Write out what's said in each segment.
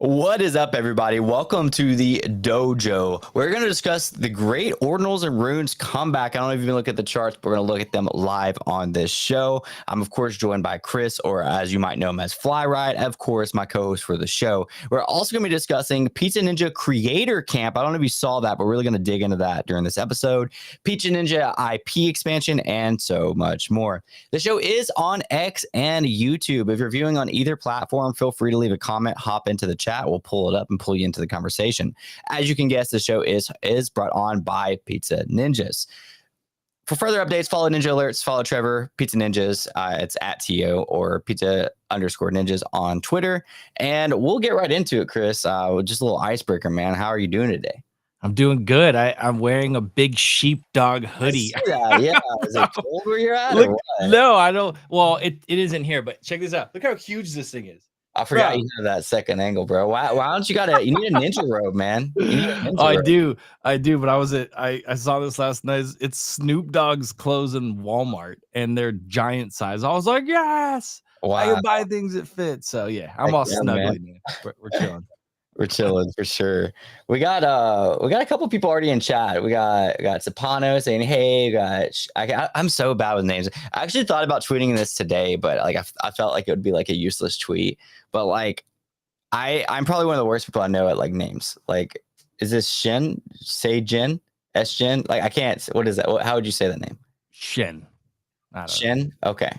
What is up, everybody? Welcome to the dojo. We're going to discuss the great Ordinals and Runes comeback. I don't know if you can look at the charts, but we're going to look at them live on this show. I'm, of course, joined by Chris, or as you might know him as Flyride, of course, my co-host for the show. We're also going to be discussing Pizza Ninja Creator Camp. I don't know if you saw that, but we're really going to dig into that during this episode. Pizza Ninja IP expansion, and so much more. The show is on X and YouTube. If you're viewing on either platform, feel free to leave a comment, hop into the chat. We'll pull it up and pull you into the conversation. As you can guess, the show is brought on by Pizza Ninjas. For further updates, follow Ninja Alerts, follow Trevor, Pizza Ninjas. It's at TO or Pizza_Ninjas on Twitter. And we'll get right into it, Chris. Just a little icebreaker, man. How are you doing today? I'm doing good. I'm wearing a big sheepdog hoodie. I see that. Yeah. Is it cold where you're at? Look, no, I don't. Well, it isn't here, but check this out. Look how huge this thing is. I forgot you have that second angle, bro. Why don't you you need a ninja robe, man? I do. But I saw this last night. It's Snoop Dogg's clothes in Walmart and they're giant size. I was like, yes, wow. I can buy things that fit. So yeah, I'm all snuggly, man. We're chilling. We're chilling for sure. We got a couple people already in chat. We got Sapano saying, hey, I'm so bad with names. I actually thought about tweeting this today, but like I felt like it would be like a useless tweet. But like I'm probably one of the worst people I know at like names. Like, is this Shin? Say Jin? S Jin? Like I can't. What is that? How would you say that name? Shin. Shin? Okay.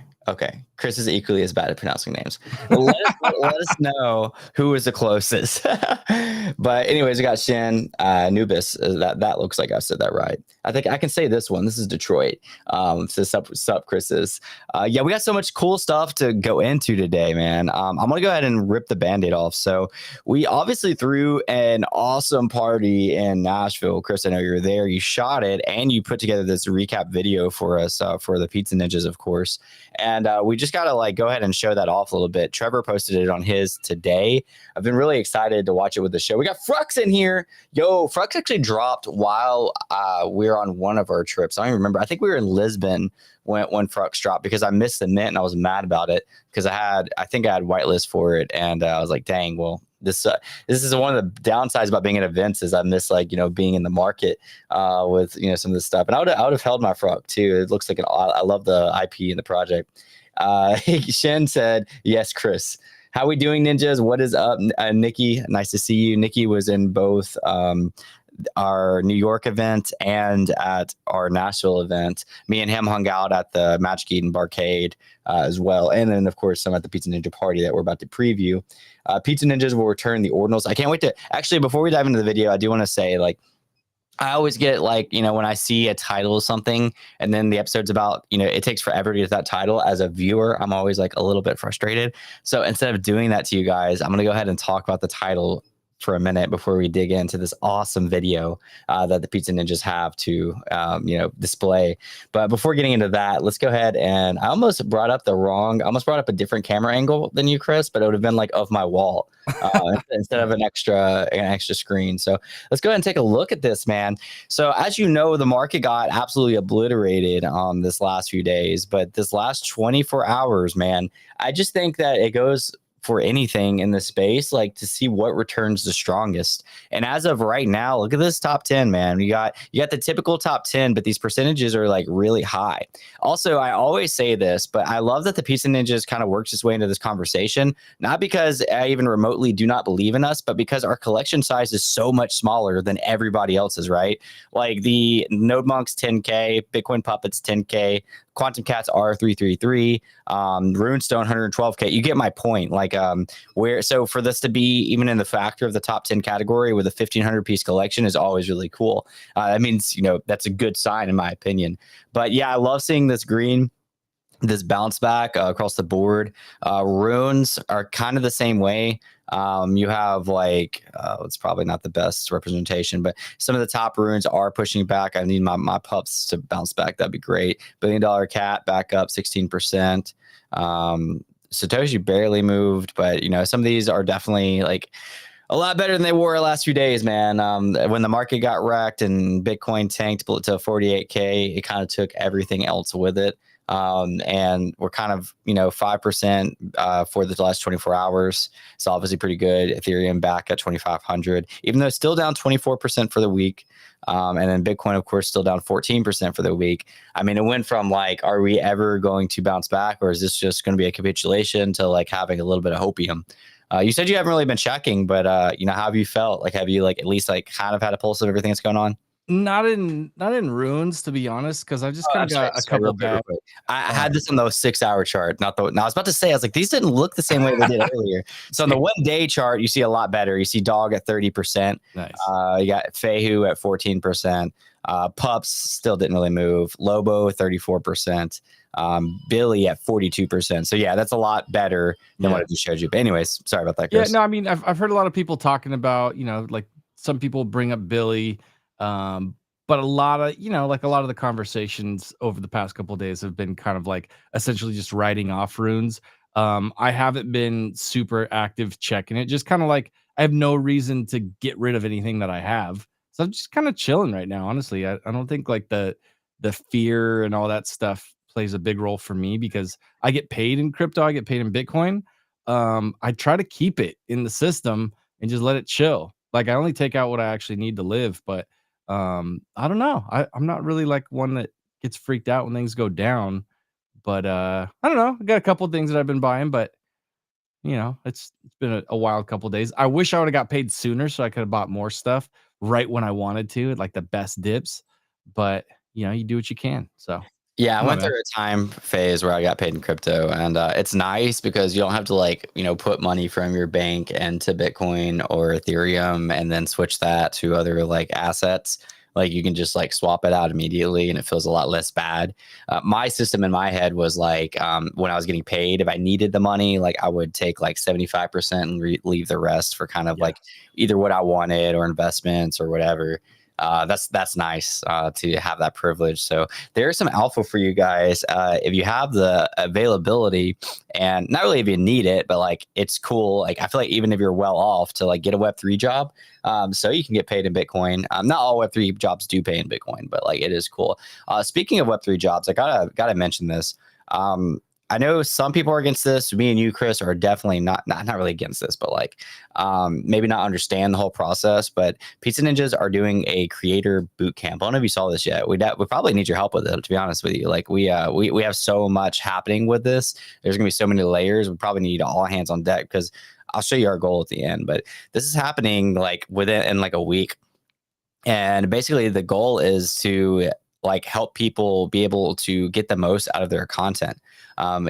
Chris is equally as bad at pronouncing names. Let us know who is the closest. But anyways, we got Shin, Nubis. That looks like I said that right. I think I can say this one. This is Detroit. So sup, Chris's. Yeah, we got so much cool stuff to go into today, man. I'm gonna go ahead and rip the Band-Aid off. So we obviously threw an awesome party in Nashville. Chris, I know you were there. You shot it, and you put together this recap video for us for the Pizza Ninjas, of course. And we just got to like go ahead and show that off a little bit. Trevor posted it on his today. I've been really excited to watch it with the show. We got Frux in here. Yo, Frux actually dropped while we were on one of our trips. I don't even remember. I think we were in Lisbon when Frux dropped because I missed the mint and I was mad about it because I think I had whitelist for it. And I was like, dang, well, this is one of the downsides about being at events is I miss being in the market with some of this stuff. And I would have held my Frog too. It looks like I love the IP in the project. Shen said, yes, Chris. How we doing, ninjas? What is up, Nikki? Nice to see you. Nikki was in both our New York event and at our Nashville event. Me and him hung out at the Magic Eden Barcade as well. And then, of course, some at the Pizza Ninja party that we're about to preview. Pizza Ninjas will return the Ordinals. I can't wait to... Actually, before we dive into the video, I do want to say, I always get when I see a title of something and then the episode's about, it takes forever to get that title. As a viewer, I'm always like a little bit frustrated. So instead of doing that to you guys, I'm going to go ahead and talk about the title for a minute before we dig into this awesome video that the Pizza Ninjas have to, display. But before getting into that, let's go ahead and I almost brought up a different camera angle than you, Chris, but it would have been like of my wall instead of an extra screen. So let's go ahead and take a look at this, man. So as you know, the market got absolutely obliterated this last few days, but this last 24 hours, man, I just think that it goes for anything in the space, like to see what returns the strongest. And as of right now, look at this top 10, man. You got the typical top 10, but these percentages are like really high. Also, I always say this, but I love that the Pizza Ninjas kind of works its way into this conversation, not because I even remotely do not believe in us, but because our collection size is so much smaller than everybody else's, right? Like the Node Monks 10K, Bitcoin Puppets 10K, Quantum Cats R333, Runestone 112K. You get my point. So for this to be even in the factor of the top 10 category with a 1,500 piece collection is always really cool. That means, that's a good sign in my opinion. But yeah, I love seeing this green, this bounce back across the board. Runes are kind of the same way. You have it's probably not the best representation, but some of the top runes are pushing back. I need my pups to bounce back. That'd be great. $1 Billion Cat back up 16%. Satoshi barely moved, but some of these are definitely a lot better than they were the last few days, man. When the market got wrecked and Bitcoin tanked to 48K, it kind of took everything else with it. And we're kind of 5% for the last 24 hours. It's obviously pretty good. Ethereum back at 2,500, even though it's still down 24% for the week. And then Bitcoin, of course, still down 14% for the week. I mean, it went from like, are we ever going to bounce back, or is this just going to be a capitulation, to like having a little bit of hopium? You said you haven't really been checking, but how have you felt? Like, have you like at least like kind of had a pulse of everything that's going on? Not in runes, to be honest, because I just kind of got a Sorry, couple bad. I had this on the 6-hour chart, not the. Now I was about to say, I was like, these didn't look the same way they did earlier. So on the 1-day chart, you see a lot better. You see Dog at 30%. Nice. You got Fehu at 14%. Pups still didn't really move. Lobo 34%. Billy at 42%. So yeah, that's a lot better than what I just showed you. But anyways, sorry about that, Chris. Yeah, no, I mean, I've heard a lot of people talking about, like some people bring up Billy, but a lot of, like a lot of the conversations over the past couple of days have been kind of like essentially just writing off runes. I haven't been super active checking it, just kind of like I have no reason to get rid of anything that I have. So I'm just kind of chilling right now, honestly. I don't think like the fear and all that stuff plays a big role for me because I get paid in crypto, I get paid in Bitcoin. I try to keep it in the system and just let it chill. Like I only take out what I actually need to live, but I don't know. I'm not really like one that gets freaked out when things go down. But I don't know. I got a couple of things that I've been buying, but it's been a wild couple of days. I wish I would have got paid sooner so I could have bought more stuff right when I wanted to, like the best dips. But you do what you can. So yeah, I went through a time phase where I got paid in crypto, and it's nice because you don't have to like, put money from your bank into Bitcoin or Ethereum and then switch that to other like assets. Like you can just like swap it out immediately and it feels a lot less bad. My system in my head was like, when I was getting paid, if I needed the money, like I would take like 75% and leave the rest for kind of like either what I wanted or investments or whatever. That's nice to have that privilege. So there's some alpha for you guys if you have the availability, and not really if you need it, but like it's cool. Like I feel like even if you're well off to like get a Web3 job, so you can get paid in Bitcoin. Not all Web3 jobs do pay in Bitcoin, but like it is cool. Speaking of Web3 jobs, I gotta mention this. I know some people are against this. Me and you, Chris, are definitely not really against this, but like maybe not understand the whole process. But Pizza Ninjas are doing a creator boot camp. I don't know if you saw this yet. We probably need your help with it, to be honest with you. Like we have so much happening with this. There's gonna be so many layers. We probably need all hands on deck because I'll show you our goal at the end. But this is happening like in like a week. And basically the goal is to like help people be able to get the most out of their content.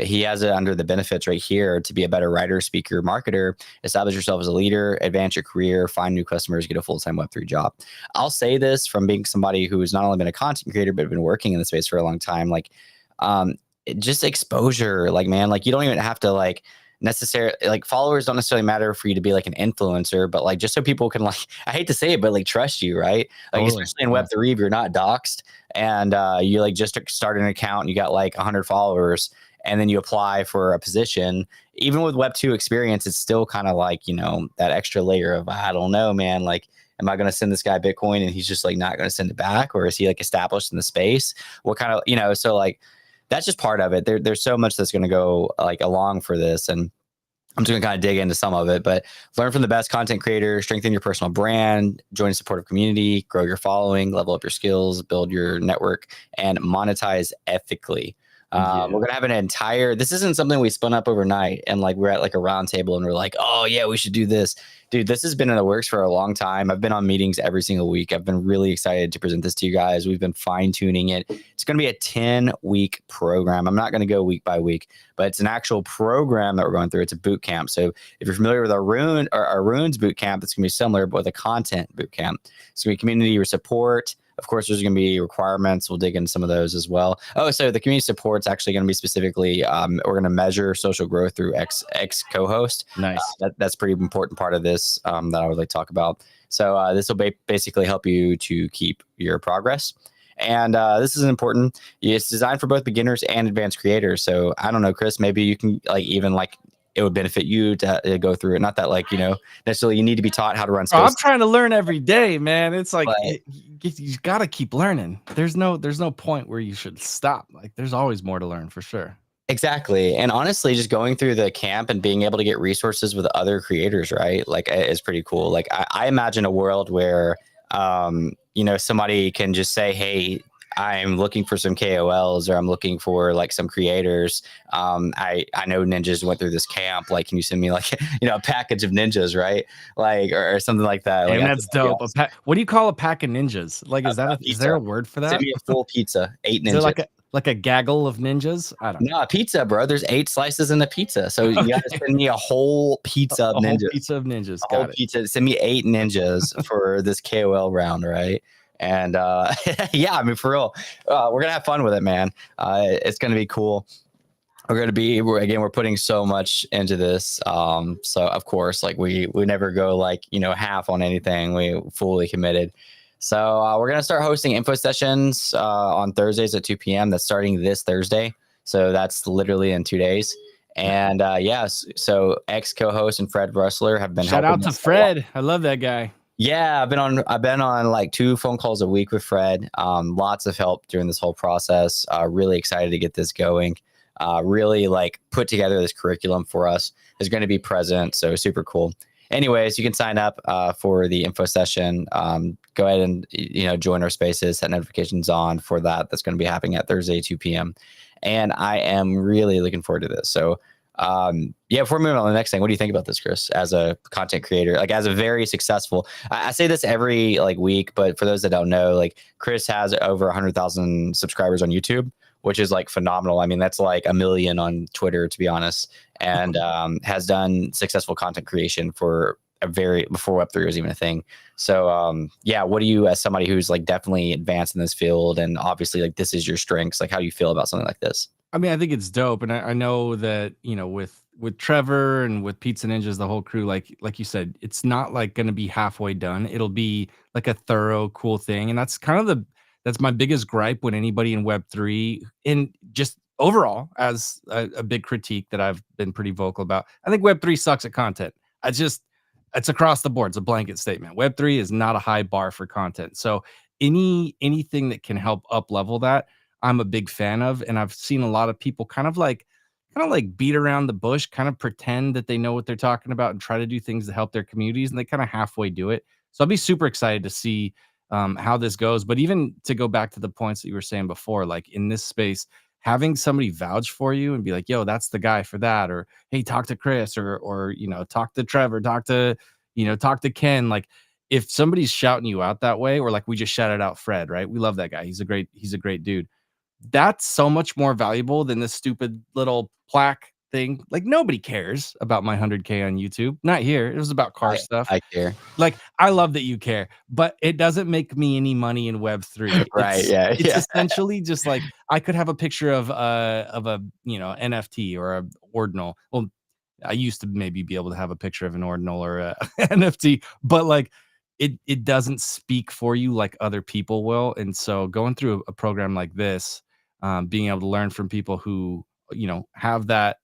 He has it under the benefits right here to be a better writer, speaker, marketer, establish yourself as a leader, advance your career, find new customers, get a full-time Web3 job. I'll say this from being somebody who has not only been a content creator, but been working in the space for a long time. Like just exposure, like, man, like you don't even have to like necessarily like followers don't necessarily matter for you to be like an influencer, but like just so people can like, I hate to say it, but like trust you, right? Like especially in Web3, if you're not doxxed and you like just start an account and you got like 100 followers and then you apply for a position, even with Web2 experience, it's still kind of like, that extra layer of, I don't know, man, like, am I going to send this guy Bitcoin and he's just like not going to send it back? Or is he like established in the space? What kind of, so like, that's just part of it. There's so much that's going to go like along for this. And I'm just going to kind of dig into some of it, but learn from the best content creators, strengthen your personal brand, join a supportive community, grow your following, level up your skills, build your network, and monetize ethically. We're going to have this isn't something we spun up overnight and like we're at like a round table and we're like, oh yeah, we should do this. Dude, this has been in the works for a long time. I've been on meetings every single week. I've been really excited to present this to you guys. We've been fine tuning it. It's going to be a 10-week program. I'm not going to go week by week, but it's an actual program that we're going through. It's a boot camp. So if you're familiar with our runes boot camp, it's going to be similar, but with a content boot camp. It's going to be community support. Of course, there's going to be requirements. We'll dig into some of those as well. Oh, so the community support's actually going to be specifically, we're going to measure social growth through X co-host. Nice. That's a pretty important part of this that I would like to talk about. So this will basically help you to keep your progress. And this is important. It's designed for both beginners and advanced creators. So I don't know, Chris, maybe you can like even like it would benefit you to go through it. Not that like, necessarily you need to be taught how to run space. I'm trying to learn every day, man. It's like you got to keep learning. There's no point where you should stop. Like there's always more to learn for sure. Exactly. And honestly, just going through the camp and being able to get resources with other creators, right? Like is pretty cool. Like I imagine a world where, somebody can just say, hey, I'm looking for some KOLs or I'm looking for like some creators. I know ninjas went through this camp. Like, can you send me like, a package of ninjas, right? Like, or something like that. And like, that's dope. What do you call a pack of ninjas? Like, is there a word for that? Send me a full pizza, 8 ninjas. Is there like a gaggle of ninjas? I don't know. No, pizza, bro. There's 8 slices in the pizza. So you got to send me a whole pizza of ninjas. Whole pizza of ninjas. A whole pizza. Send me 8 ninjas for this KOL round, right? And yeah, I mean, for real, we're going to have fun with it, man. It's going to be cool. We're putting so much into this. So of course, like we never go like, half on anything. We fully committed. So we're going to start hosting info sessions on Thursdays at 2 p.m. That's starting this Thursday. So that's literally in 2 days. And so ex co-host and Fred Russler have been shout out to Fred. I love that guy. Yeah, I've been on like 2 phone calls a week with Fred. Lots of help during this whole process. Really excited to get this going. Really like put together this curriculum for us. Is going to be present, so super cool. Anyways, you can sign up for the info session. Go ahead and join our spaces, set notifications on for that. That's going to be happening at Thursday 2 p.m. And I am really looking forward to this. So before moving on to the next thing, what do you think about this, Chris, as a content creator, like as a very successful, I say this every like week, but for those that don't know, like Chris has over 100,000 subscribers on YouTube, which is like phenomenal. I mean, that's like 1 million on Twitter, to be honest, and has done successful content creation for before Web3 was even a thing. So what do you, as somebody who's like definitely advanced in this field, and obviously like this is your strengths, like how do you feel about something like this? I mean, I think it's dope. And I know that, with Trevor and with Pizza Ninjas, the whole crew, like you said, it's not like going to be halfway done. It'll be like a thorough, cool thing. And that's kind of that's my biggest gripe when anybody in Web3 and just overall as a big critique that I've been pretty vocal about. I think Web3 sucks at content. It's across the board. It's a blanket statement. Web3 is not a high bar for content. So anything that can help up level that, I'm a big fan of. And I've seen a lot of people kind of like beat around the bush, kind of pretend that they know what they're talking about and try to do things to help their communities. And they kind of halfway do it. So I'll be super excited to see how this goes. But even to go back to the points that you were saying before, like in this space, having somebody vouch for you and be like, yo, that's the guy for that. Or, hey, talk to Chris or talk to Trevor, talk to Ken. Like if somebody's shouting you out that way, or like we just shouted out Fred, right? We love that guy. He's a great dude. That's so much more valuable than this stupid little plaque thing. Like nobody cares about my 100K on YouTube. Not here. It was about car stuff. I care. Like I love that you care, but it doesn't make me any money in Web3. Right. It's essentially just like I could have a picture of a NFT or a ordinal. Well, I used to maybe be able to have a picture of an ordinal or a NFT, but like it doesn't speak for you like other people will. And so going through a program like this, being able to learn from people who have that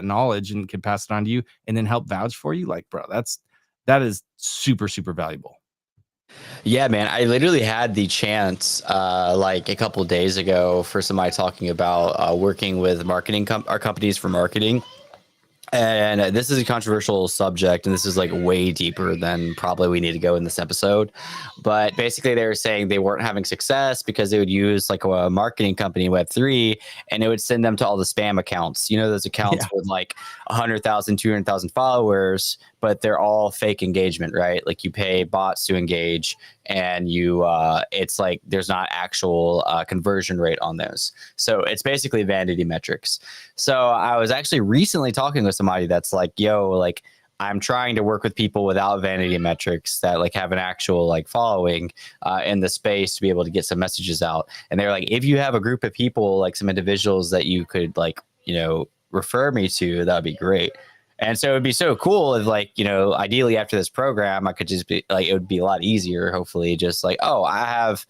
knowledge and can pass it on to you and then help vouch for you, like, bro, that is super, super valuable. Yeah, man. I literally had the chance like a couple of days ago for somebody talking about working with marketing companies for marketing. And this is a controversial subject, and this is like way deeper than probably we need to go in this episode. But basically, they were saying they weren't having success because they would use like a marketing company, Web3, and it would send them to all the spam accounts. Those accounts with like 100,000, 200,000 followers, but they're all fake engagement, right? Like you pay bots to engage, and it's like there's not actual conversion rate on those. So it's basically vanity metrics. So I was actually recently talking with somebody that's like, yo, like I'm trying to work with people without vanity metrics that like have an actual like following in the space to be able to get some messages out. And they're like, if you have a group of people, like some individuals that you could like, refer me to, that would be great. And so it'd be so cool if like, ideally after this program, I could just be like, it would be a lot easier, hopefully, just like, oh, I have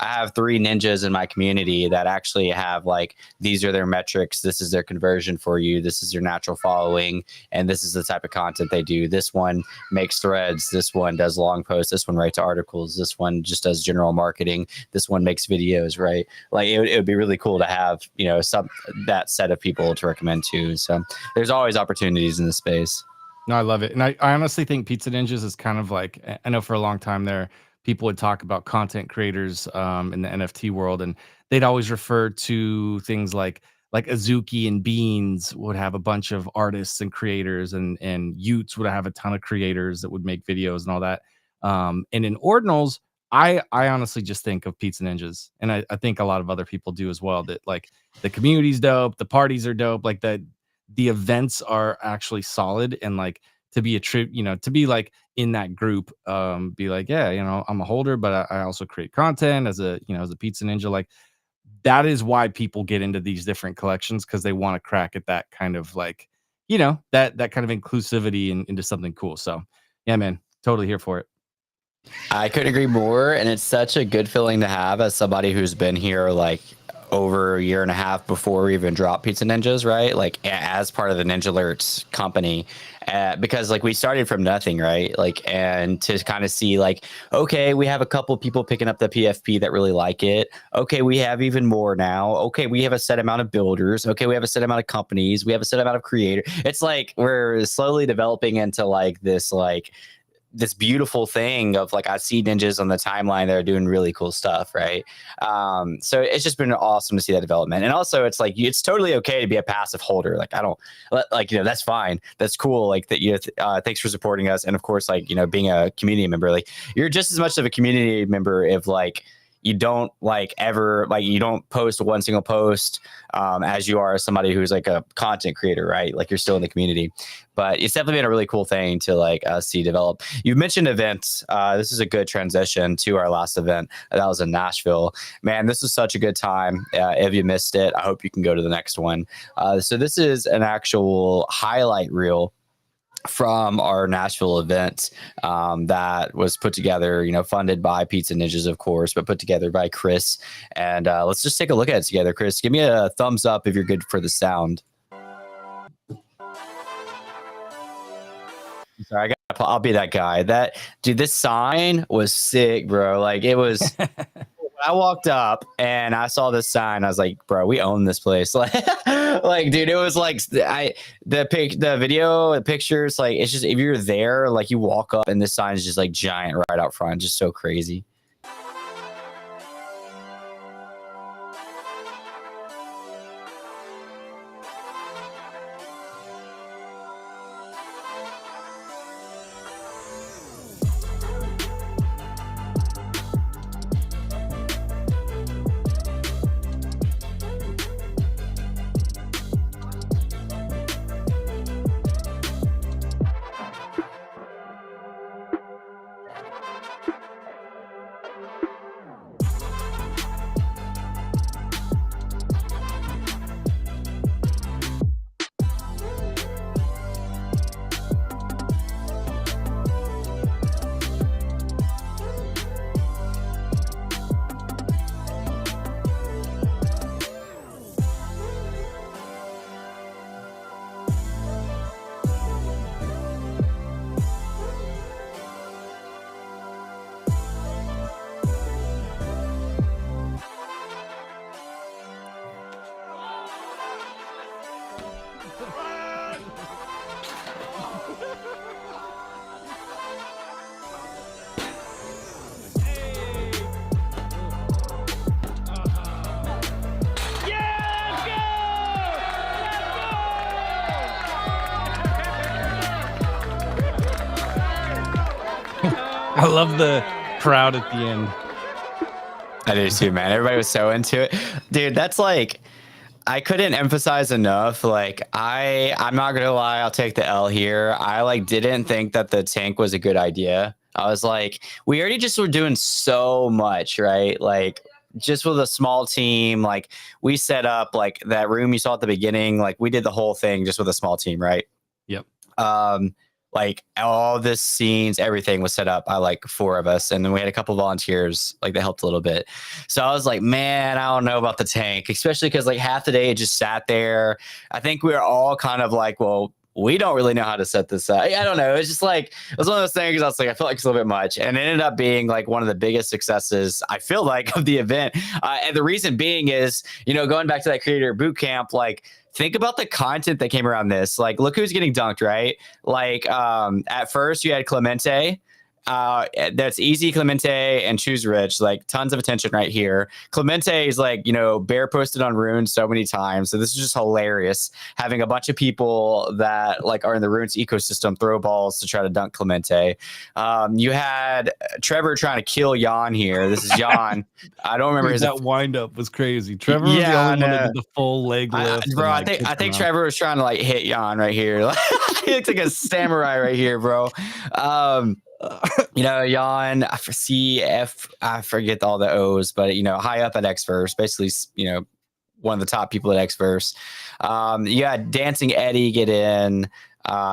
I have 3 ninjas in my community that actually have like, these are their metrics. This is their conversion for you. This is your natural following. And this is the type of content they do. This one makes threads. This one does long posts. This one writes articles. This one just does general marketing. This one makes videos, right? Like it would be really cool to have, you know, that set of people to recommend to. So there's always opportunities in the space. No, I love it. And I honestly think Pizza Ninjas is kind of like, I know for a long time there, people would talk about content creators in the NFT world, and they'd always refer to things like Azuki and Beans would have a bunch of artists and creators, and Utes would have a ton of creators that would make videos and all that. And in Ordinals, I honestly just think of Pizza Ninjas, and I think a lot of other people do as well. That like the community's dope, the parties are dope, like that the events are actually solid, and like to be to be like in that group, be like, yeah, I'm a holder, but I also create content as a Pizza Ninja. Like that is why people get into these different collections, because they want to crack at that kind of like, that kind of inclusivity into something cool. So yeah, man, totally here for it. I couldn't agree more. And it's such a good feeling to have as somebody who's been here like over a year and a half before we even dropped Pizza Ninjas, right? Like as part of the Ninja Alerts company, because like we started from nothing, right? Like, and to kind of see like, okay, we have a couple people picking up the PFP that really like it. Okay, we have even more now. Okay, we have a set amount of builders. Okay, we have a set amount of companies. We have a set amount of creators. It's like we're slowly developing into like this beautiful thing of like, I see ninjas on the timeline that are doing really cool stuff, right? So it's just been awesome to see that development. And also it's like, it's totally okay to be a passive holder. Like I don't like, that's fine. That's cool. Like that, thanks for supporting us. And of course, like, being a community member, like you're just as much of a community member if like, you don't you don't post one single post as you are somebody who's like a content creator, right? Like you're still in the community, but it's definitely been a really cool thing to like see develop. You mentioned events. This is a good transition to our last event. That was in Nashville. Man, this was such a good time. If you missed it, I hope you can go to the next one. So this is an actual highlight reel from our Nashville event that was put together, funded by Pizza Ninjas, of course, but put together by Chris. And let's just take a look at it together. Chris, give me a thumbs up if you're good for the sound. Sorry, I'll be that guy. Dude, this sign was sick, bro. Like it was. I walked up and I saw this sign. I was like, bro, we own this place. Like, dude, it was like the video, the pictures, like it's just, if you're there, like you walk up and this sign is just like giant right out front, just so crazy. I love the crowd at the end. I do too, man. Everybody was so into it. Dude, that's like, I couldn't emphasize enough. Like I'm not gonna lie, I'll take the L here. I like didn't think that the tank was a good idea. I was like, we already just were doing so much, right? Like just with a small team, like we set up like that room you saw at the beginning, like we did the whole thing just with a small team, right? Yep. Like all the scenes, everything was set up by like 4 of us, and then we had a couple volunteers like that helped a little bit. So I was like, man, I don't know about the tank, especially because like half the day it just sat there. I think we were all kind of like, well, we don't really know how to set this up. I don't know. It's just like it was one of those things. I was like, I felt like it's a little bit much, and it ended up being like one of the biggest successes I feel like of the event. And the reason being is, going back to that creator boot camp, like. Think about the content that came around this. Like, look who's getting dunked, right? Like, at first you had Clemente. That's easy, Clemente and Choose Rich, like tons of attention right here. Clemente is like, bear posted on Runes so many times. So this is just hilarious having a bunch of people that like are in the Runes ecosystem throw balls to try to dunk Clemente. You had Trevor trying to kill Jan here. This is Jan. I don't remember that wind up was crazy. Trevor was the only one that did the full leg lift. Bro, I think Trevor was trying to like hit Jan right here. He looks like a samurai right here, bro. Jan, I forget all the O's, but high up at Xverse, basically, one of the top people at Xverse. You had Dancing Eddie get in.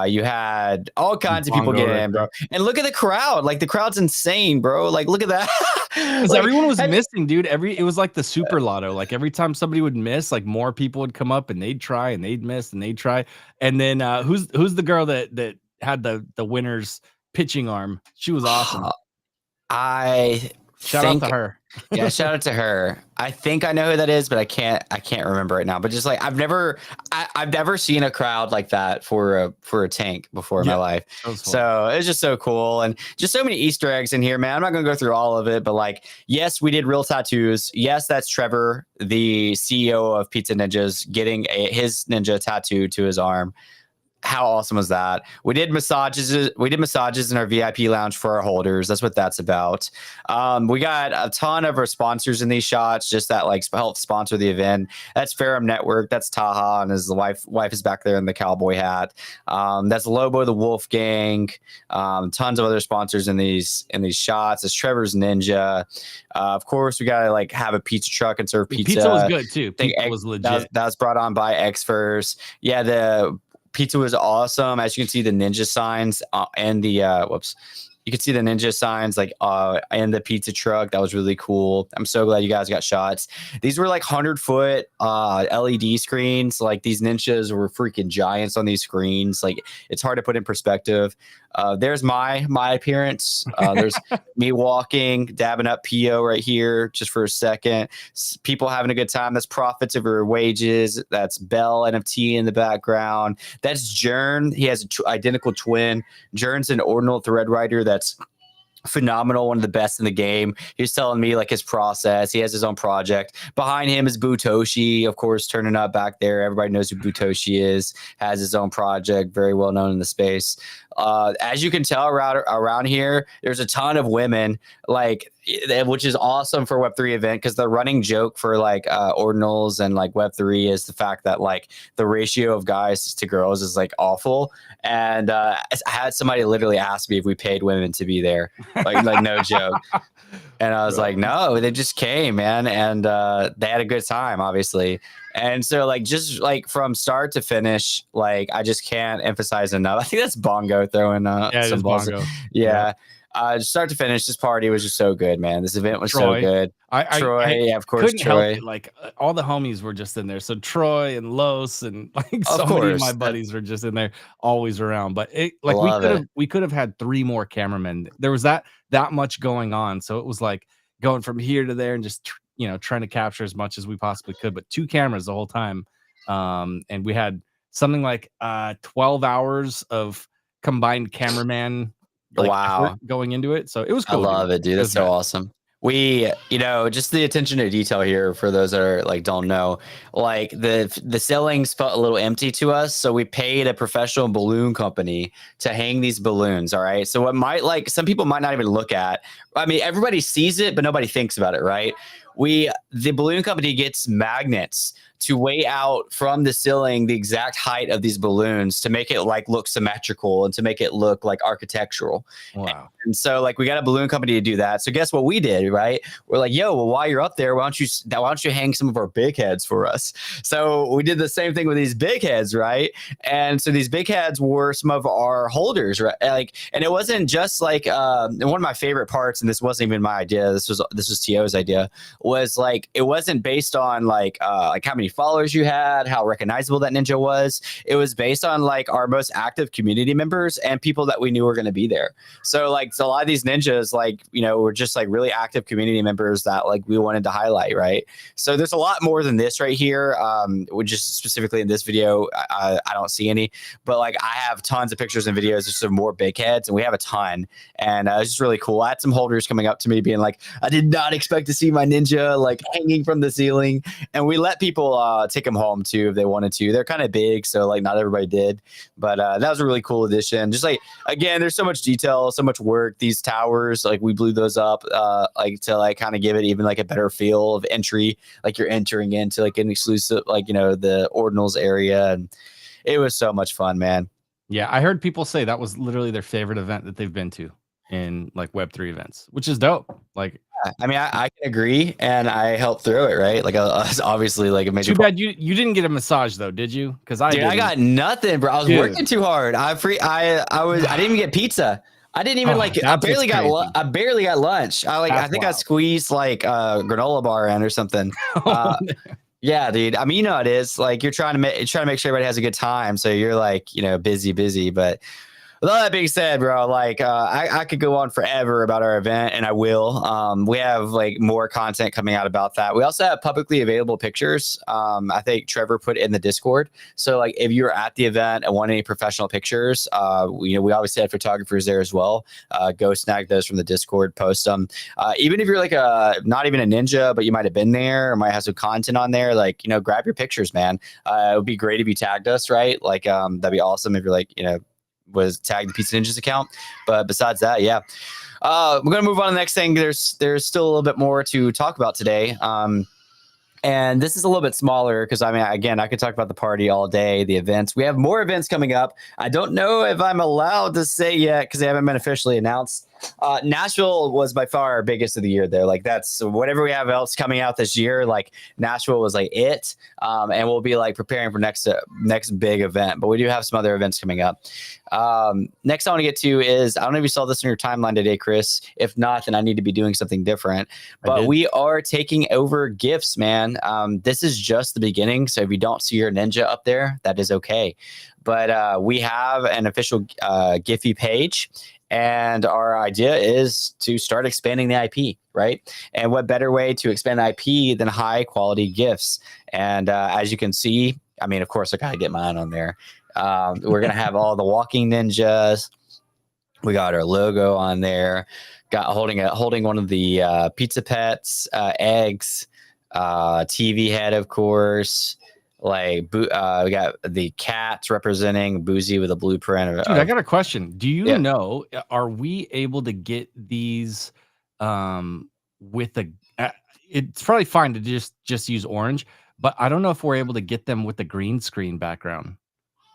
You had all kinds of people get in, bro. And look at the crowd. Like the crowd's insane, bro. Like look at that. Because everyone was missing, dude. It was like the super lotto. Like every time somebody would miss, like more people would come up and they'd try and they'd miss and they'd try. And then who's the girl that had the winner's pitching arm? She was awesome. Shout out to her. Yeah, shout out to her. I think I know who that is, but I can't remember right now. But just like I've never seen a crowd like that for a tank before in my life. So it's just so cool, and just so many Easter eggs in here, man. I'm not gonna go through all of it, but like, yes, we did real tattoos. Yes, that's Trevor, the CEO of Pizza Ninjas, getting his ninja tattoo to his arm. How awesome was that? We did massages in our VIP lounge for our holders. That's what that's about. We got a ton of our sponsors in these shots, just that like help sponsor the event. That's Ferrum Network. That's Taha, and his wife is back there in the cowboy hat. That's Lobo the Wolf Gang. Tons of other sponsors in these shots. It's Trevor's Ninja. Of course, we gotta like have a pizza truck and serve pizza. Pizza was good too. Pizza was legit. That was brought on by Xverse. Yeah, the pizza was awesome. As you can see, the ninja signs and the you can see the ninja signs like and the pizza truck. That was really cool. I'm so glad you guys got shots. These were like 100-foot LED screens. Like these ninjas were freaking giants on these screens. Like it's hard to put in perspective. There's my appearance. There's me walking, dabbing up PO right here just for a second. People having a good time. That's Profits Over Wages. That's Bell NFT in the background. That's Jern. He has an identical twin. Jern's an Ordinal Thread Rider that's phenomenal, one of the best in the game. He's telling me like his process. He has his own project. Behind him is Butoshi, of course, turning up back there. Everybody knows who Butoshi is. Has his own project, very well known in the space. As you can tell around here, there's a ton of women, like, which is awesome for Web3 event, because the running joke for like Ordinals and like Web3 is the fact that like the ratio of guys to girls is like awful. And I had somebody literally ask me if we paid women to be there, like no joke. And I was like, no, they just came, man, and they had a good time, obviously. And so, like, just like from start to finish, like I just can't emphasize enough. I think that's Bongo throwing some balls. Bongo. Yeah. Start to finish, this party was just so good, man. This event was so good. Troy, yeah, of course, Troy. Like all the homies were just in there. So Troy and Los and like so many of my buddies were just in there, always around. But we could have had 3 more cameramen. There was that much going on, so it was like going from here to there and just trying to capture as much as we possibly could. But 2 cameras the whole time, and we had something like 12 hours of combined cameraman. Wow, going into it. So it was cool. I love it, dude. That's so awesome. We, just the attention to detail here for those that are like don't know, like the ceilings felt a little empty to us, so we paid a professional balloon company to hang these balloons. All right, so what might like some people might not even look at. I mean, everybody sees it, but nobody thinks about it, right? the balloon company gets magnets to weigh out from the ceiling the exact height of these balloons to make it like look symmetrical and to make it look like architectural. Wow. And so like we got a balloon company to do that. So guess what we did, right? We're like, yo, well, while you're up there, why don't you hang some of our big heads for us? So we did the same thing with these big heads, right? And so these big heads were some of our holders, right? Like, and it wasn't just like and one of my favorite parts, and this wasn't even my idea. This was T.O.'s idea. Was like it wasn't based on like how many followers you had, how recognizable that ninja was. It was based on like our most active community members and people that we knew were going to be there. So like a lot of these ninjas, like, you know, were just like really active community members that like we wanted to highlight, right? So there's a lot more than this right here. Which just specifically in this video, I don't see any, but like I have tons of pictures and videos of some more big heads, and we have a ton, and it's just really cool. I had some holders coming up to me being like, I did not expect to see my ninja like hanging from the ceiling, and we let people take them home too if they wanted to. They're kind of big, so like not everybody did, but that was a really cool addition. Just like, again, there's so much detail, so much work. These towers, like we blew those up like to like kind of give it even like a better feel of entry, like you're entering into like an exclusive, like, you know, the Ordinals area, and it was so much fun, man. Yeah, I heard people say that was literally their favorite event that they've been to in like Web3 events, which is dope. Like, I mean, I can agree, and I helped through it, right? Like, I was obviously like a major. Too bad you didn't get a massage though, did you? Because I got nothing, bro. I was working too hard. I didn't even get pizza. I didn't even I barely got lunch. I think I squeezed like granola bar in or something. Yeah, dude. I mean, you know, it is like you're trying to make sure everybody has a good time. So you're like, you know, busy, but with all that being said, bro, like I could go on forever about our event, and I will. We have like more content coming out about that. We also have publicly available pictures. I think Trevor put in the Discord. So like if you're at the event and want any professional pictures, we obviously have photographers there as well. Go snag those from the Discord, post them. Even if you're like not even a ninja, but you might have been there or might have some content on there, like, you know, grab your pictures, man. It would be great if you tagged us, right? Like that'd be awesome if you're like, you know, was tagged the Pizza Ninjas account. But besides that, yeah, we're gonna move on to the next thing. There's still a little bit more to talk about today. And this is a little bit smaller because, I mean, again, I could talk about the party all day, the events. We have more events coming up. I don't know if I'm allowed to say yet because they haven't been officially announced. Nashville was by far our biggest of the year there. Like that's whatever we have else coming out this year. Like Nashville was like it. And we'll be like preparing for next big event, but we do have some other events coming up. Next I want to get to is, I don't know if you saw this in your timeline today, Chris. If not, then I need to be doing something different, but we are taking over gifts, man. This is just the beginning. So if you don't see your ninja up there, that is okay. But we have an official Giphy page. And our idea is to start expanding the IP, right? And what better way to expand the IP than high quality gifts? And as you can see, I mean, of course, I gotta get mine on there. We're gonna have all the walking ninjas. We got our logo on there. Got holding one of the pizza pets, eggs, TV head, of course. Like we got the cats representing Boozy with a blueprint. Dude, I got a question. Do you know, are we able to get these with a it's probably fine to just use orange, but I don't know if we're able to get them with the green screen background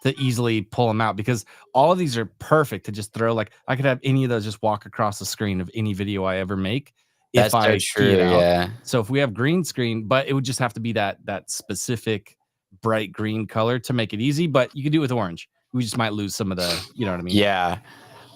to easily pull them out, because all of these are perfect to just throw. Like I could have any of those just walk across the screen of any video I ever make. That's so true. Yeah. So if we have green screen, but it would just have to be that specific bright green color to make it easy, but you could do it with orange. We just might lose some of the, you know what I mean? Yeah.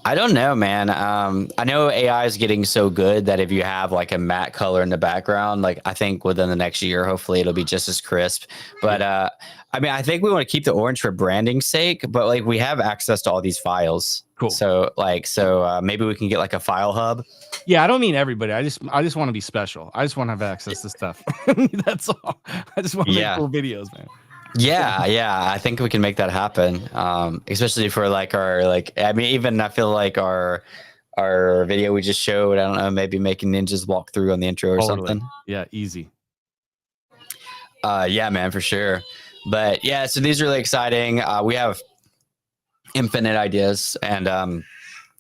I don't know, man. I know AI is getting so good that if you have like a matte color in the background, like I think within the next year, hopefully it'll be just as crisp. But I mean, I think we want to keep the orange for branding's sake, but like we have access to all these files. Cool. So maybe we can get like a file hub. Yeah, I don't mean everybody. I just want to be special. I just want to have access to stuff. That's all. I just want to make cool videos, man. Yeah, I think we can make that happen. Especially for like I mean, even I feel like our video we just showed, I don't know, maybe making ninjas walk through on the intro or something. Yeah, easy. Yeah, man, for sure. But yeah, so these are really exciting. We have infinite ideas, and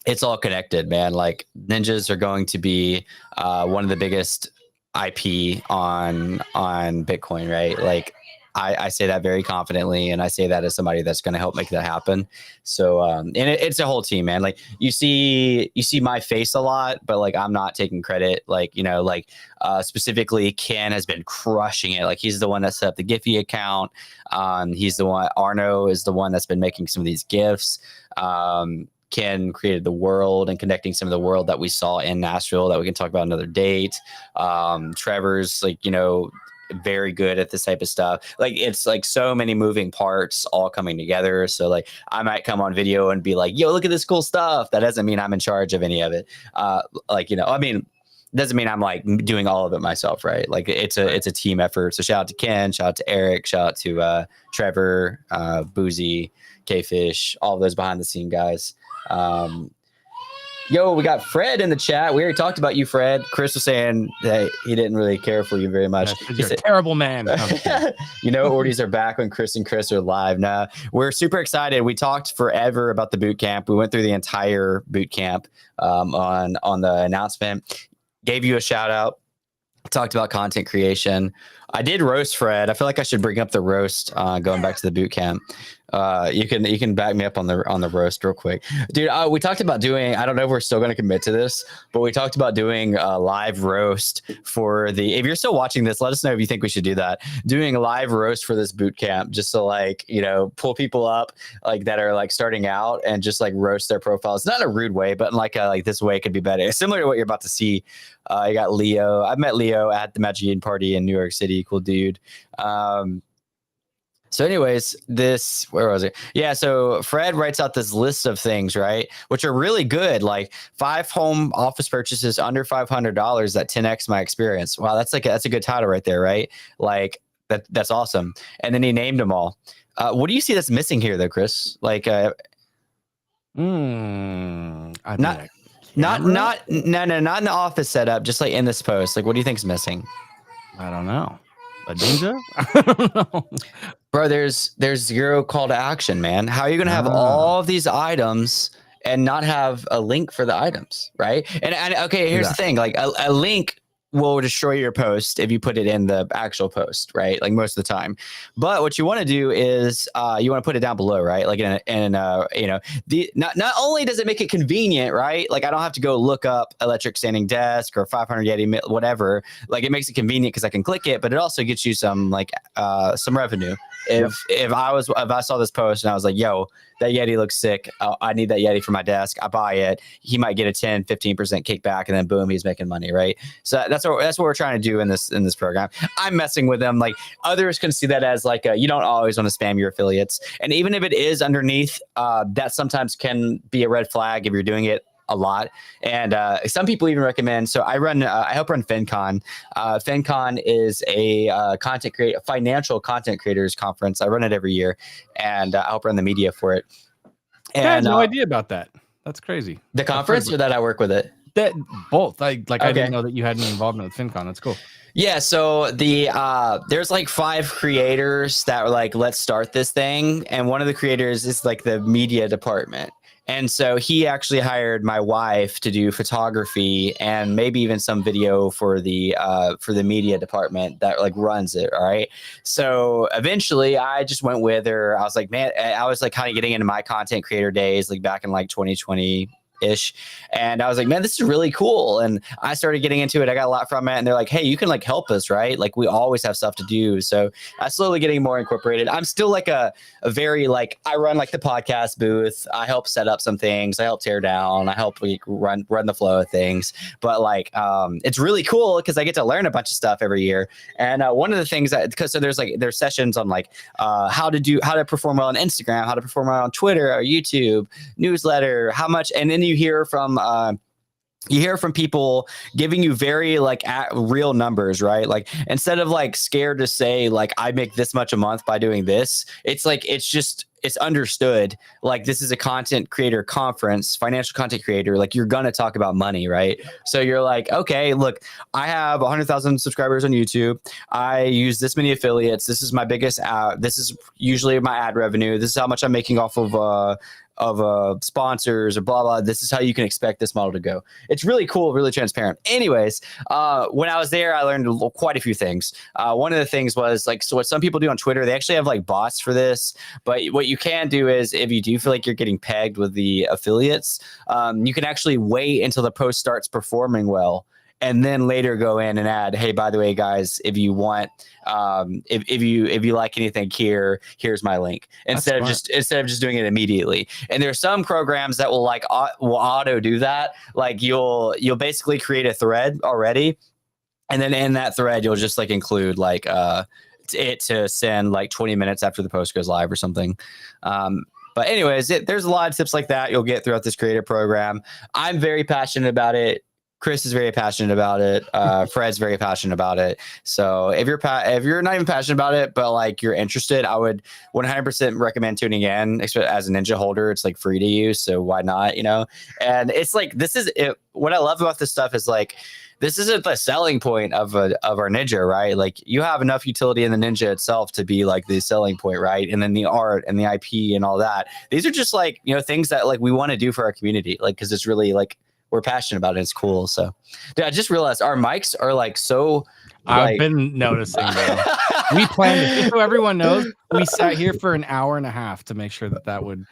it's all connected, man. Like ninjas are going to be one of the biggest IP on Bitcoin, right? Like I say that very confidently, and I say that as somebody that's going to help make that happen. So, and it's a whole team, man. Like you see my face a lot, but like I'm not taking credit. Like, you know, like specifically Ken has been crushing it. Like he's the one that set up the Giphy account. He's the one. Arno is the one that's been making some of these gifts. Ken created the world and connecting some of the world that we saw in Nashville that we can talk about another date. Trevor's like, you know, very good at this type of stuff. Like it's like so many moving parts all coming together. So like I might come on video and be like, yo, look at this cool stuff. That doesn't mean I'm in charge of any of it. Like, you know, I mean, doesn't mean I'm like doing all of it myself, right? Like it's a team effort. So shout out to Ken, shout out to Eric, shout out to Trevor, Boozy, K-Fish, all of those behind the scene guys. Yo, we got Fred in the chat. We already talked about you, Fred. Chris was saying that he didn't really care for you very much. You're a terrible man. You know, Ordies are back when Chris and Chris are live. Now, we're super excited. We talked forever about the boot camp. We went through the entire boot camp on the announcement. Gave you a shout out. Talked about content creation. I did roast Fred. I feel like I should bring up the roast going back to the boot camp. You can back me up on the roast real quick, dude. We talked about doing, I don't know if we're still going to commit to this, but we talked about doing a live roast for if you're still watching this, let us know if you think we should do that. Doing a live roast for this boot camp, just to like, you know, pull people up like that are like starting out and just like roast their profiles. Not in a rude way, but in like this way could be better. Similar to what you're about to see. You got Leo. I've met Leo at the Magic Eden party in New York City. Cool dude. So anyways, where was it? Yeah. So Fred writes out this list of things, right? Which are really good. Like 5 home office purchases under $500 that 10X my experience. Wow. That's a good title right there. Right. Like that's awesome. And then he named them all. What do you see that's missing here though, Chris? Like, not in the office setup, just like in this post. Like, what do you think is missing? I don't know. A ninja? I don't know. Bro, there's zero call to action, man. How are you going to have all of these items and not have a link for the items, right? And okay, here's the thing. Like a link will destroy your post if you put it in the actual post, right? Like most of the time. But what you want to do is you want to put it down below, right? Like you know, not only does it make it convenient, right? Like I don't have to go look up electric standing desk or 500 Yeti, whatever. Like it makes it convenient because I can click it, but it also gets you some some revenue. If I saw this post and I was like, yo, that Yeti looks sick. I need that Yeti for my desk. I buy it. He might get a 10, 15% kickback and then boom, he's making money. Right. So that's what we're trying to do in this program. I'm messing with them. Like others can see that as like, you don't always want to spam your affiliates. And even if it is underneath, that sometimes can be a red flag if you're doing it a lot. And some people even recommend, so I help run FinCon. FinCon is a financial content creators conference. I run it every year and I help run the media for it. And I had no idea about that. That's crazy. The conference or that I work with it? That both. I didn't know that you had any involvement with FinCon. That's cool. Yeah, so there's like 5 creators that were like, let's start this thing. And one of the creators is like the media department. And so he actually hired my wife to do photography and maybe even some video for the media department that like runs it. All right. So eventually I just went with her. I was like, man, I was like kind of getting into my content creator days, like back in like 2020. Ish. And I was like, man, this is really cool. And I started getting into it. I got a lot from it. And they're like, hey, you can like help us, right? Like we always have stuff to do. So I slowly getting more incorporated. I'm still like a very like, I run like the podcast booth. I help set up some things. I help tear down. I help like run the flow of things. But like, it's really cool because I get to learn a bunch of stuff every year. And one of the things so there's sessions on like how to perform well on Instagram, how to perform well on Twitter or YouTube, newsletter, how much, and then you hear from people giving you very like real numbers, right? Like instead of like scared to say like I make this much a month by doing this, it's like it's understood like this is a content creator conference, financial content creator, like you're gonna talk about money, right? So you're like, okay, look, I have 100,000 subscribers on YouTube. I use this many affiliates. This is my biggest this is usually my ad revenue. This is how much I'm making off of sponsors or blah blah. This is how you can expect this model to go. It's really cool, really transparent. Anyways, when I was there, I learned quite a few things. One of the things was like, so what some people do on Twitter, they actually have like bots for this. But what you can do is, if you do feel like you're getting pegged with the affiliates, you can actually wait until the post starts performing well, and then later go in and add, hey, by the way, guys, if you want, if you like anything here, here's my link. Instead of just doing it immediately. And there's some programs that will will auto do that. Like you'll basically create a thread already, and then in that thread you'll just like include like it to send like 20 minutes after the post goes live or something. But anyways, there's a lot of tips like that you'll get throughout this creator program. I'm very passionate about it. Chris is very passionate about it. Fred's very passionate about it. So if you're not even passionate about it, but like you're interested, I would 100% recommend tuning in. As a Ninja holder, it's like free to use, so why not? And it's like what I love about this stuff is like, this isn't the selling point of our Ninja, right? Like you have enough utility in the Ninja itself to be like the selling point, right? And then the art and the IP and all that. These are just like things that like we want to do for our community, like because it's really like. We're passionate about it. It's cool. So, dude, I just realized our mics are like so. I've been noticing. We planned it. Just so everyone knows, we sat here for an hour and a half to make sure that would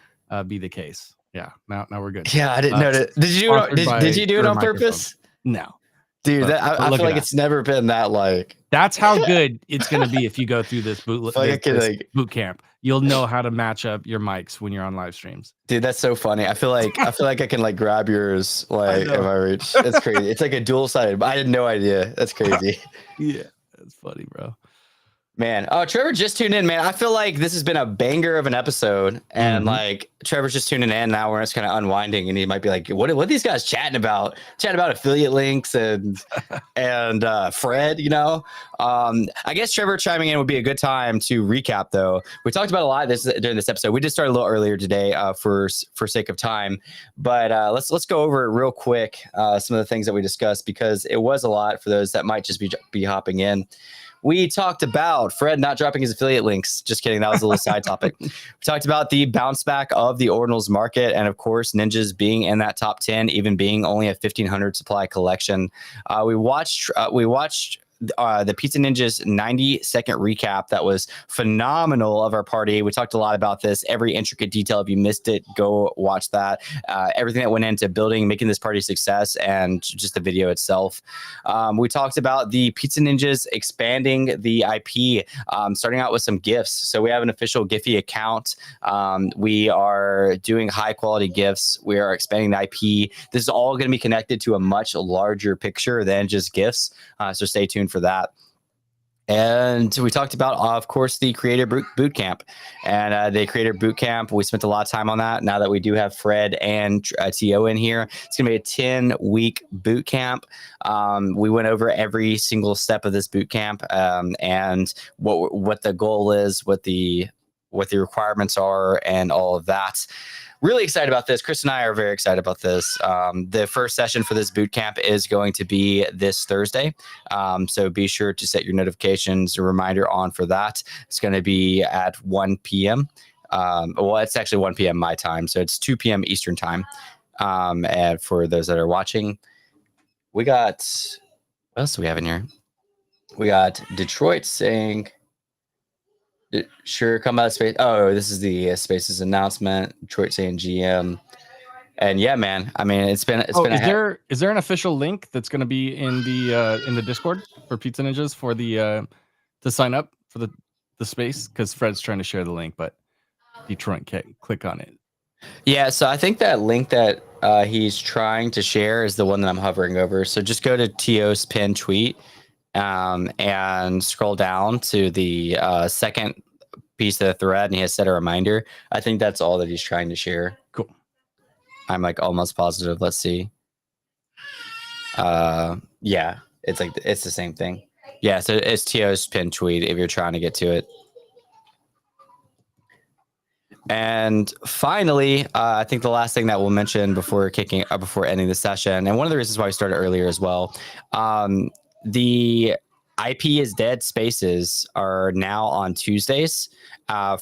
be the case. Yeah. Now we're good. Yeah, I didn't know that. Did you do it on purpose? No, dude. I feel like it's never been that like. That's how good it's going to be if you go through this boot camp. You'll know how to match up your mics when you're on live streams. Dude, that's so funny. I feel like I can like grab yours like if I reach. It's crazy. It's like a dual sided, but I had no idea. That's crazy. Yeah, that's funny, bro. Man, oh, Trevor just tuned in, man. I feel like this has been a banger of an episode, and like Trevor's just tuning in now. We're just kind of unwinding, and he might be like, "What are these guys chatting about? Chatting about affiliate links and Fred." I guess Trevor chiming in would be a good time to recap. Though we talked about a lot during this episode. We just started a little earlier today for sake of time, but let's go over it real quick. Some of the things that we discussed, because it was a lot for those that might just be hopping in. We talked about Fred not dropping his affiliate links. Just kidding. That was a little side topic. We talked about the bounce back of the Ordinals market. And of course, Ninjas being in that top 10, even being only a 1,500 supply collection. We watched the Pizza Ninjas 90-second recap that was phenomenal of our party. We talked a lot about this, every intricate detail. If you missed it, go watch that. Everything that went into making this party a success, and just the video itself. We talked about the Pizza Ninjas expanding the IP, starting out with some gifts. So we have an official Giphy account. We are doing high quality gifts. We are expanding the IP. This is all going to be connected to a much larger picture than just gifts. So stay tuned for that. And we talked about, of course, the Creator Boot Camp. And the Creator Boot Camp, we spent a lot of time on that. Now that we do have Fred and T.O. in here, it's going to be a 10-week boot camp. We went over every single step of this boot camp, and what the goal is, what the requirements are, and all of that. Really excited about this. Chris and I are very excited about this. The first session for this boot camp is going to be this Thursday. So be sure to set your notifications, a reminder on for that. It's going to be at 1 p.m. Well, it's actually 1 p.m. my time. So it's 2 p.m. Eastern time. And for those that are watching, what else do we have in here? We got Detroit saying... Sure, come out of space. Oh, this is the Spaces announcement. Detroit saying GM, and yeah, man. I mean, it's been. Is there an official link that's going to be in the Discord for Pizza Ninjas for the to sign up for the space? Because Fred's trying to share the link, but Detroit can't click on it. Yeah, so I think that link that he's trying to share is the one that I'm hovering over. So just go to T.O.'s pinned tweet. And scroll down to the second piece of the thread, and he has set a reminder. I think that's all that he's trying to share. Cool. I'm like almost positive. Let's see. Yeah, it's the same thing. Yeah, so it's T.O.'s pinned tweet if you're trying to get to it. And finally, I think the last thing that we'll mention before ending the session, and one of the reasons why we started earlier as well, IP is Dead Spaces are now on Tuesdays.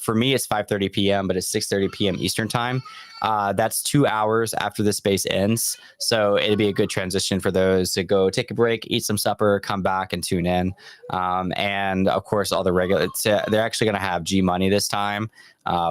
For me, it's 5:30 p.m., but it's 6:30 p.m. Eastern time. That's 2 hours after the space ends. So it'd be a good transition for those to go take a break, eat some supper, come back and tune in. And of course, all the regular, they're actually going to have G Money this time,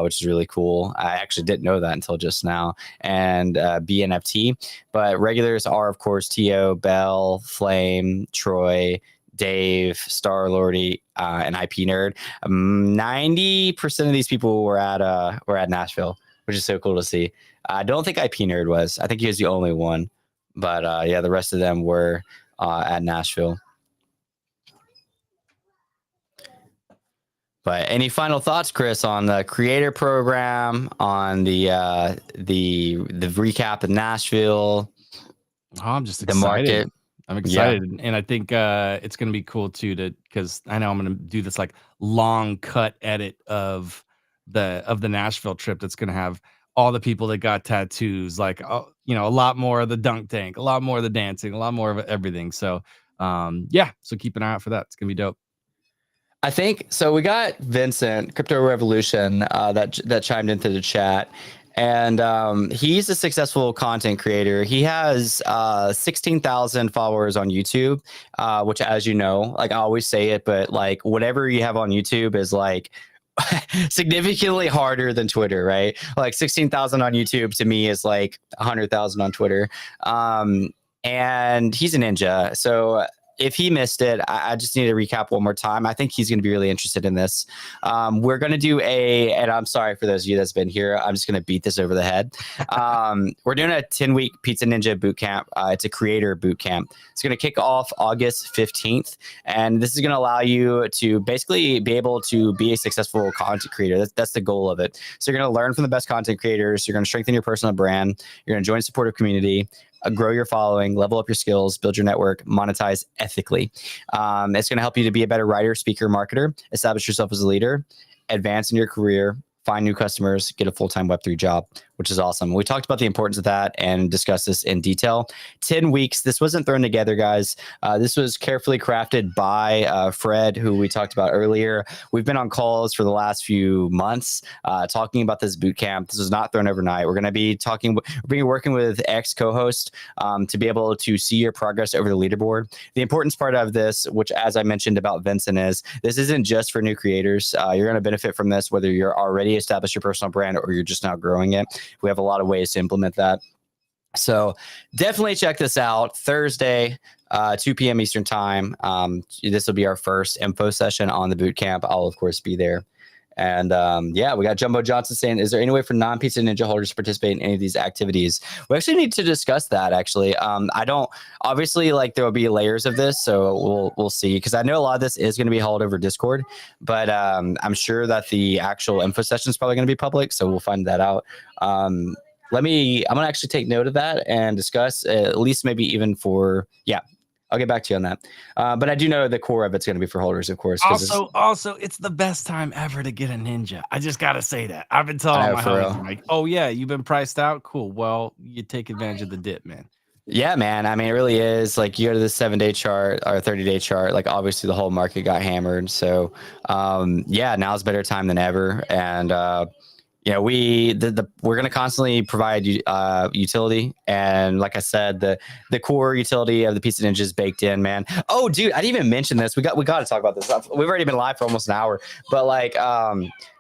which is really cool. I actually didn't know that until just now. And BNFT. But regulars are, of course, Tio, Bell, Flame, Troy, Dave, Star Lordy, and IP Nerd. 90% of these people were at Nashville, which is so cool to see. I don't think IP Nerd was. I think he was the only one. But yeah, the rest of them were at Nashville. But any final thoughts, Chris, on the creator program, on the recap of Nashville? Oh, I'm just excited. The market. I'm excited, and I think it's going to be cool too, because I know I'm going to do this like long cut edit of the Nashville trip. That's going to have all the people that got tattoos, like a lot more of the dunk tank, a lot more of the dancing, a lot more of everything. So yeah, so keep an eye out for that. It's going to be dope. I think so. We got Vincent, Crypto Revolution, that chimed into the chat. And he's a successful content creator. He has 16,000 followers on YouTube, which, as you know, like I always say it, but like whatever you have on YouTube is like significantly harder than Twitter, right? Like 16,000 on YouTube to me is like 100,000 on Twitter. And he's a ninja. So if he missed it, I just need to recap one more time. I think he's going to be really interested in this. We're going to do and I'm sorry for those of you that's been here, I'm just going to beat this over the head. We're doing a 10-week Pizza Ninja boot camp. It's a creator boot camp. It's going to kick off August 15th. And this is going to allow you to basically be able to be a successful content creator. That's the goal of it. So you're going to learn from the best content creators. You're going to strengthen your personal brand. You're going to join a supportive community. Grow your following, level up your skills, build your network, monetize ethically. It's going to help you to be a better writer, speaker, marketer, establish yourself as a leader, advance in your career, find new customers, get a full-time Web3 job, which is awesome. We talked about the importance of that and discussed this in detail. 10 weeks. This wasn't thrown together, guys. This was carefully crafted by Fred, who we talked about earlier. We've been on calls for the last few months talking about this boot camp. This was not thrown overnight. We're going to be working with ex-co-host to be able to see your progress over the leaderboard. The importance part of this, which as I mentioned about Vincent, is this isn't just for new creators. You're going to benefit from this, whether you're already established your personal brand or you're just now growing it. We have a lot of ways to implement that. So definitely check this out. Thursday, 2 p.m. Eastern time. This will be our first info session on the boot camp. I'll, of course, be there. And yeah, we got Jumbo Johnson saying, is there any way for non-Pizza Ninja holders to participate in any of these activities? We actually need to discuss that, actually. I don't, obviously, like there will be layers of this, so we'll see. Because I know a lot of this is going to be held over Discord, but I'm sure that the actual info session is probably going to be public, so we'll find that out. I'm going to actually take note of that and discuss, at least maybe even for, yeah. I'll get back to you on that. But I do know the core of it's going to be for holders, of course. Also, it's the best time ever to get a Ninja. I just got to say that. I've been telling my homies, like, oh, yeah, you've been priced out? Cool. Well, you take advantage of the dip, man. Yeah, man. I mean, it really is. Like, you go to the 7-day chart or 30-day chart, like, obviously the whole market got hammered. So, yeah, now's a better time than ever. And, you know, we're going to constantly provide utility, and like I said, the core utility of the Pizza Ninja is baked in, man. Oh, dude, I didn't even mention this. We got to talk about this. We've already been live for almost an hour, but like,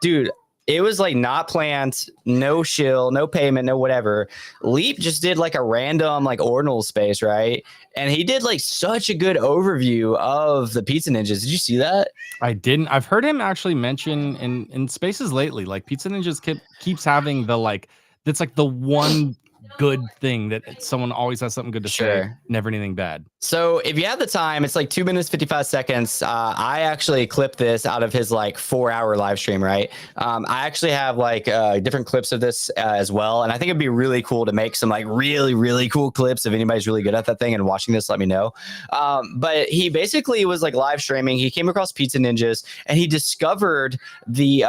dude, it was like not planned, no shill, no payment, no whatever. Leap just did like a random like Ordinals space, right? And he did like such a good overview of the Pizza Ninjas. Did you see that? I didn't. I've heard him actually mention in spaces lately, like Pizza Ninjas keeps having the like, that's like the one good thing that someone always has something good to say, never anything bad. So if you have the time, it's like 2 minutes, 55 seconds. I actually clipped this out of his like 4-hour live stream, right? I actually have like different clips of this as well. And I think it'd be really cool to make some like really, really cool clips. If anybody's really good at that thing and watching this, let me know. But he basically was like live streaming. He came across Pizza Ninjas and he discovered the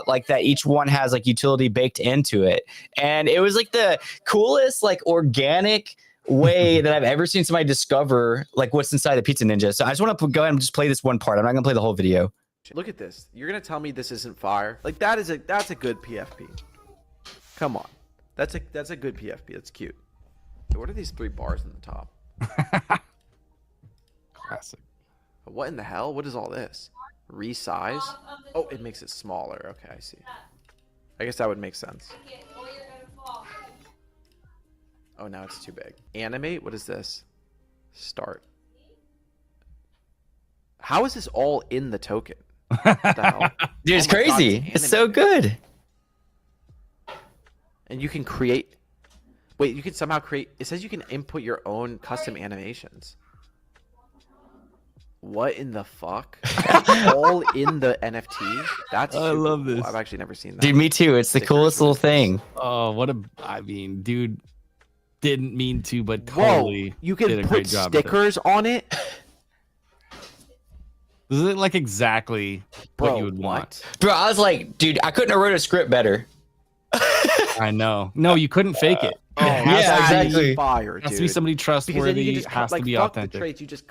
like that each one has like utility baked into it. And it was like the coolest, like organic, way that I've ever seen somebody discover like what's inside the Pizza Ninja. So I just want to go ahead and just play this one part. I'm not gonna play the whole video. Look at this. You're gonna tell me this isn't fire? Like that's a good PFP. Come on, that's a good PFP. That's cute. What are these 3 bars in the top? Classic. What in the hell? What is all this? Resize? Oh, it makes it smaller. Okay, I see. I guess that would make sense. Oh, now it's too big. Animate? What is this? Start. How is this all in the token? What the hell? Dude, it's crazy. God, it's so good. And you can create... Wait, you can somehow create... It says you can input your own custom animations. What in the fuck? All in the NFT? That's I love this. I've actually never seen that. Dude, me too. It's the coolest little thing. Oh, I mean, dude didn't mean to, but totally. Whoa, you can put stickers on it? This is like exactly what you would want. Bro, I was like, dude, I couldn't have wrote a script better. I know. No, you couldn't fake it. Oh, yeah, exactly. Fire, dude. Has to be somebody trustworthy. It has to be authentic. The traits, you just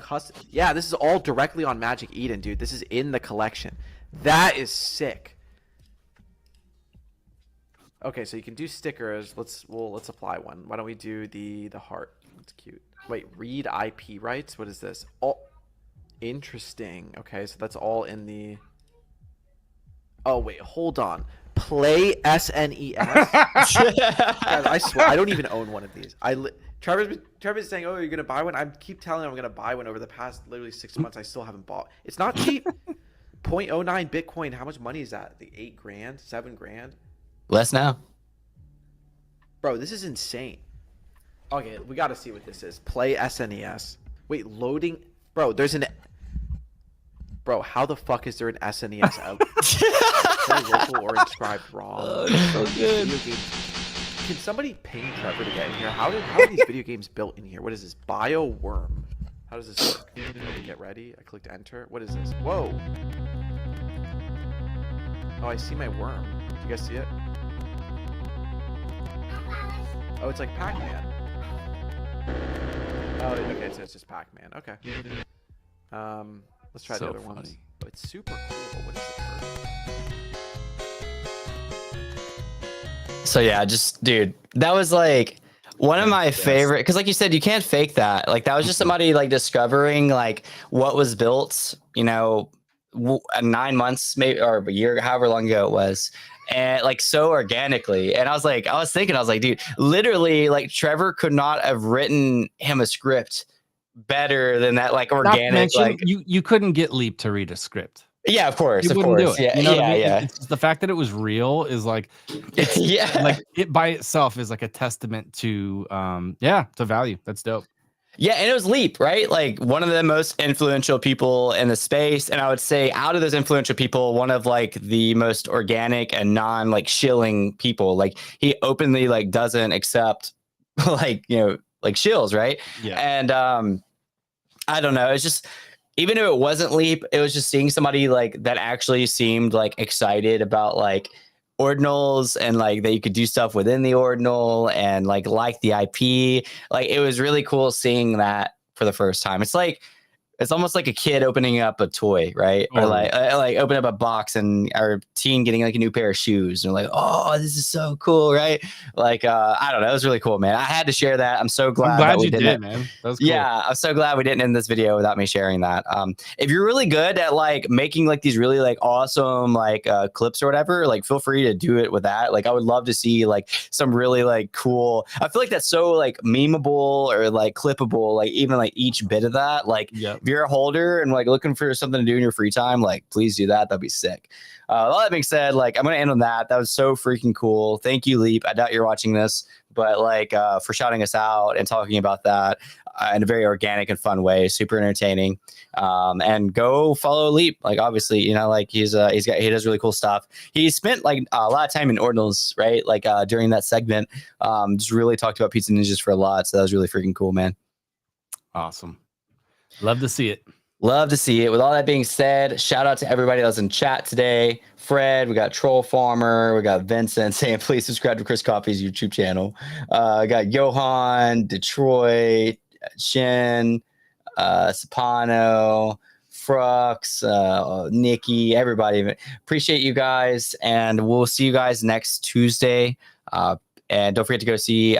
Yeah, this is all directly on Magic Eden, dude. This is in the collection. That is sick. Okay, so you can do stickers. Let's apply one. Why don't we do the heart? That's cute. Wait, read IP rights. What is this? Oh, interesting. Okay, so that's all in the. Oh wait, hold on. Play SNES. Guys, I swear I don't even own one of these. Trevor's saying, "Oh, you're gonna buy one." I keep telling him I'm gonna buy one. Over the past literally 6 months, I still haven't bought. It's not cheap. 0.09 Bitcoin. How much money is that? The 8 grand, 7 grand. Less now. Bro, this is insane. Okay, we gotta see what this is. Play SNES. Wait, loading. Bro, there's an. Bro, how the fuck is there an SNES out? Play local or inscribed raw. Oh, so good. Can somebody ping Trevor to get in here? How are these video games built in here? What is this? Bio worm. How does this work? Get ready. I clicked enter. What is this? Whoa. Oh, I see my worm. Do you guys see it? Oh, it's like Pac-Man. Oh, okay, so it's just Pac-Man. Okay. Let's try the other ones. Oh, it's super cool, but what is it first? So yeah, just dude, that was like one of my favorite, because like you said, you can't fake that. Like that was just somebody like discovering like what was built, 9 months maybe or a year, however long ago it was. And like so organically. And I was like, dude, literally like Trevor could not have written him a script better than that, like organic. Mention, like you couldn't get Leap to read a script. Yeah, of course. You wouldn't do it. Yeah, you know yeah, yeah. It's the fact that it was real is like, yeah, like it by itself is like a testament to, to value. That's dope. Yeah, and it was Leap, right? Like one of the most influential people in the space, and I would say out of those influential people, one of like the most organic and non like shilling people. Like he openly like doesn't accept like like shills, right? Yeah, and I don't know. It's just. Even if it wasn't Leap, it was just seeing somebody like that actually seemed like excited about like Ordinals and like that you could do stuff within the Ordinal and like the IP. Like it was really cool seeing that for the first time. It's almost like a kid opening up a toy, right? Or like open up a box and our teen getting like a new pair of shoes and like, oh, this is so cool, right? Like I don't know, it was really cool, man. I had to share that. I'm so glad, that we did, man. That was cool. Yeah, I'm so glad we didn't end this video without me sharing that. If you're really good at like making like these really like awesome like clips or whatever, like feel free to do it with that. Like I would love to see like some really like cool. I feel like that's so like memeable or like clippable. Like even like each bit of that, like. Yep. If you're a holder and like looking for something to do in your free time, like please do that. That'd be sick. All that being said, like I'm gonna end on that. That was so freaking cool. Thank you, Leap. I doubt you're watching this, but like for shouting us out and talking about that in a very organic and fun way. Super entertaining. And go follow Leap. Like obviously, like he does really cool stuff. He spent like a lot of time in Ordinals, right? Like during that segment, just really talked about Pizza Ninjas for a lot. So that was really freaking cool, man. Awesome. Love to see it. Love to see it. With all that being said, shout out to everybody that was in chat today. Fred, we got Troll Farmer, we got Vincent saying please subscribe to Chris Coffey's YouTube channel. I got Johan, Detroit, Shin, Sapano, Frux, Nikki, everybody. Appreciate you guys, and we'll see you guys next Tuesday. And don't forget to go see